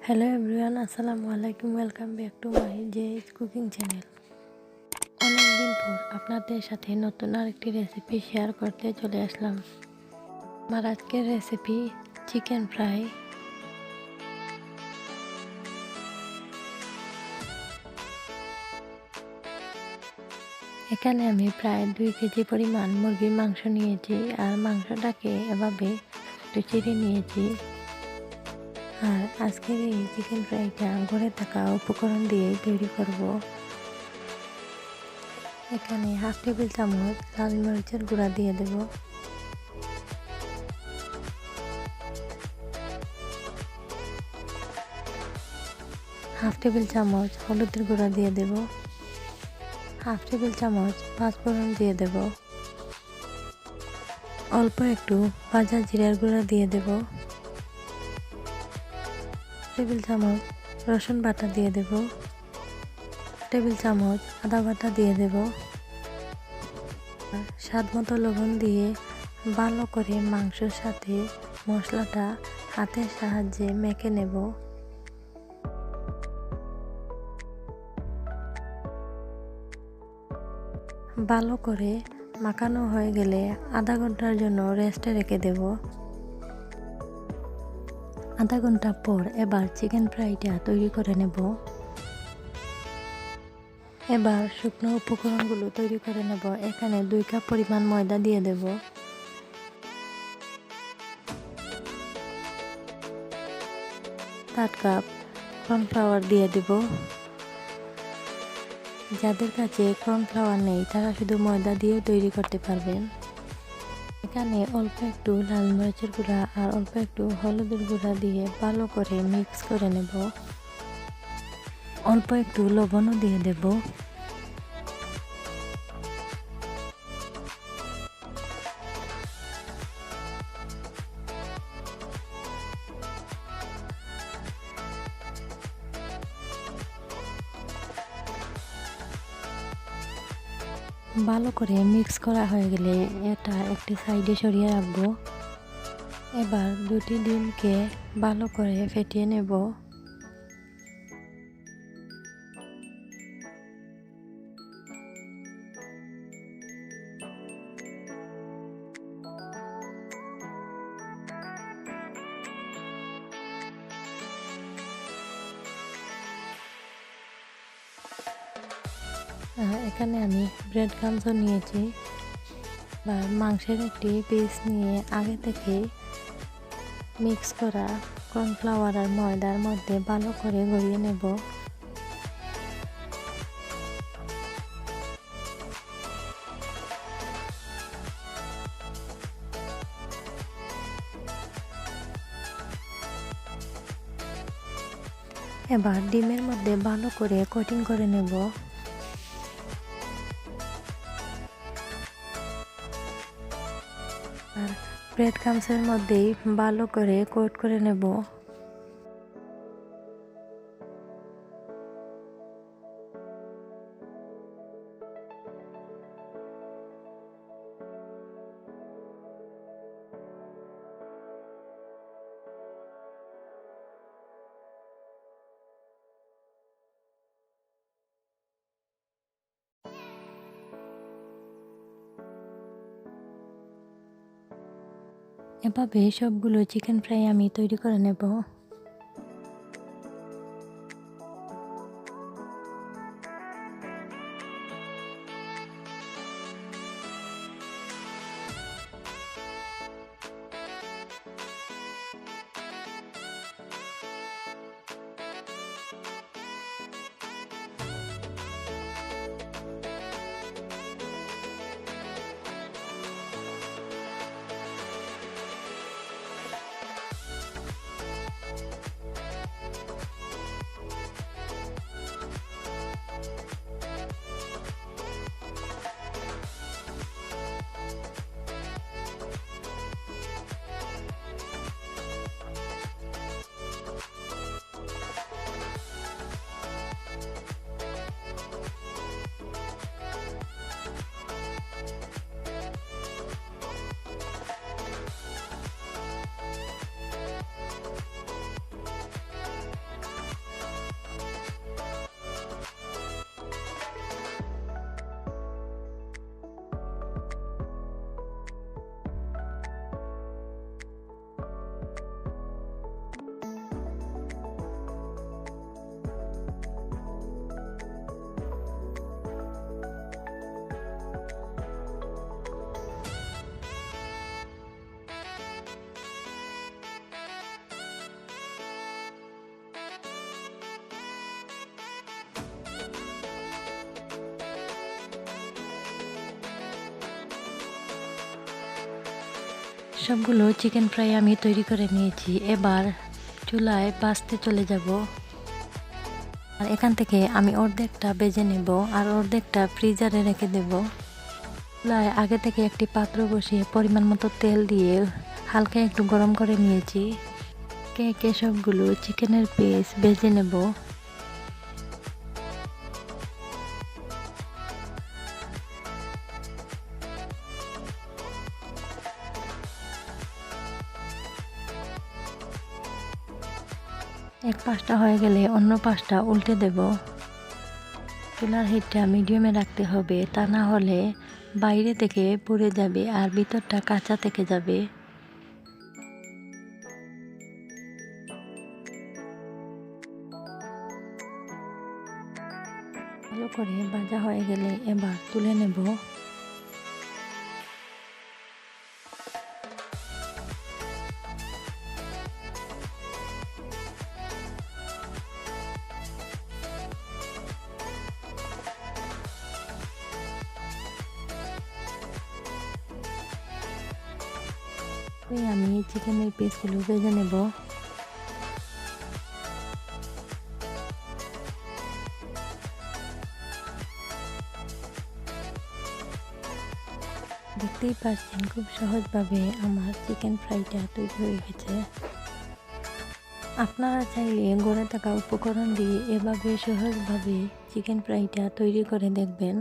Hello everyone, আসসালামু আলাইকুম। Welcome back to my cooking channel. অনেকদিন পর আপনাদের সাথে নতুন আরেকটি রেসিপি শেয়ার করতে চলে আসলাম। আমার আজকের রেসিপি চিকেন ফ্রাই। এখানে আমি প্রায় 2 কেজি পরিমাণ মুরগির মাংস নিয়েছি, আর মাংসটাকে এভাবে একটু চিড়ে নিয়েছি। আর আজকের এই চিকেন ফ্রাইটা ঘরে থাকা উপকরণ দিয়ে তৈরি করব। এখানে হাফ টেবিল চামচ লাল মরিচের গুঁড়া দিয়ে দেব, হাফ টেবিল চামচ হলুদের গুঁড়া দিয়ে দেব, হাফ টেবিল চামচ পাঁচফোড়ন দিয়ে দেব, অল্প একটু ভাজা জিরার গুঁড়া দিয়ে দেব, টেবিল চামচ রসুন বাটা দিয়ে দেব, টেবিল চামচ আদা বাটা দিয়ে দেব। স্বাদ মতো লবণ দিয়ে ভালো করে মাংসের সাথে মশলাটা হাতের সাহায্যে মেখে নেব। ভালো করে মাখানো হয়ে গেলে আধা ঘন্টার জন্য রেস্টে রেখে দেব। আধা ঘন্টা পর এবার চিকেন ফ্রাইটা তৈরি করে নেব। এবার শুকনো উপকরণগুলো তৈরি করে নেব। এখানে 2 কাপ পরিমাণ ময়দা দিয়ে দেব, 4 কাপ কর্নফ্লাওয়ার দিয়ে দেব। যাদের কাছে কর্নফ্লাওয়ার নেই তারা শুধু ময়দা দিয়েও তৈরি করতে পারবেন। এখানে অল্প একটু লাল মরিচের গুঁড়া আর অল্প একটু হলুদের গুঁড়া দিয়ে ভালো করে মিক্স করে নেব। অল্প একটু লবণও দিয়ে দেব। ভালো করে মিক্স করা হয়ে গেলে এটা একটি সাইডে সরিয়ে রাখবো। এবার 2টি ডিমকে ভালো করে ফেটিয়ে নেব। এখানে আমি ব্রেড ক্রাম্বসও নিয়েছি। বা মাংসের একটি পিস নিয়ে আগে থেকে মিক্স করা কর্নফ্লাওয়ার আর ময়দার মধ্যে ভালো করে গড়িয়ে নেব। এবার ডিমের মধ্যে ভালো করে কোটিং করে নেব। আর ব্রেড ক্রাম্বসের মধ্যেই ভালো করে কোট করে নেব। এভাবে সবগুলো চিকেন ফ্রাই আমি তৈরি করে নেব। সবগুলো চিকেন ফ্রাই আমি তৈরি করে নিয়েছি। এবার চুলায় ভাজতে চলে যাব। আর এখান থেকে আমি অর্ধেকটা ভেজে নেব আর অর্ধেকটা ফ্রিজারে রেখে দেব। চুলায় আগে থেকে একটি পাত্র বসিয়ে পরিমাণ মতো তেল দিয়ে হালকা একটু গরম করে নিয়েছি। একে একে সবগুলো চিকেনের পিস ভেজে নেব। এক পাশটা হয়ে গেলে অন্য পাশটা উল্টে দেব। চুলার হিটটা মিডিয়ামে রাখতে হবে, তা না হলে বাইরে থেকে পুড়ে যাবে আর ভিতরটা কাঁচা থেকে যাবে। ভালো করে ভাজা হয়ে গেলে এবার তুলে নেব। আমি চিকেনের পিসগুলো ভেজে নেব। দেখতেই পাচ্ছেন খুব সহজভাবে আমার চিকেন ফ্রাইটা তৈরি হয়ে গেছে। আপনারা চাইলে ঘরে থাকা উপকরণ দিয়ে এভাবে সহজভাবে চিকেন ফ্রাইটা তৈরি করে দেখবেন।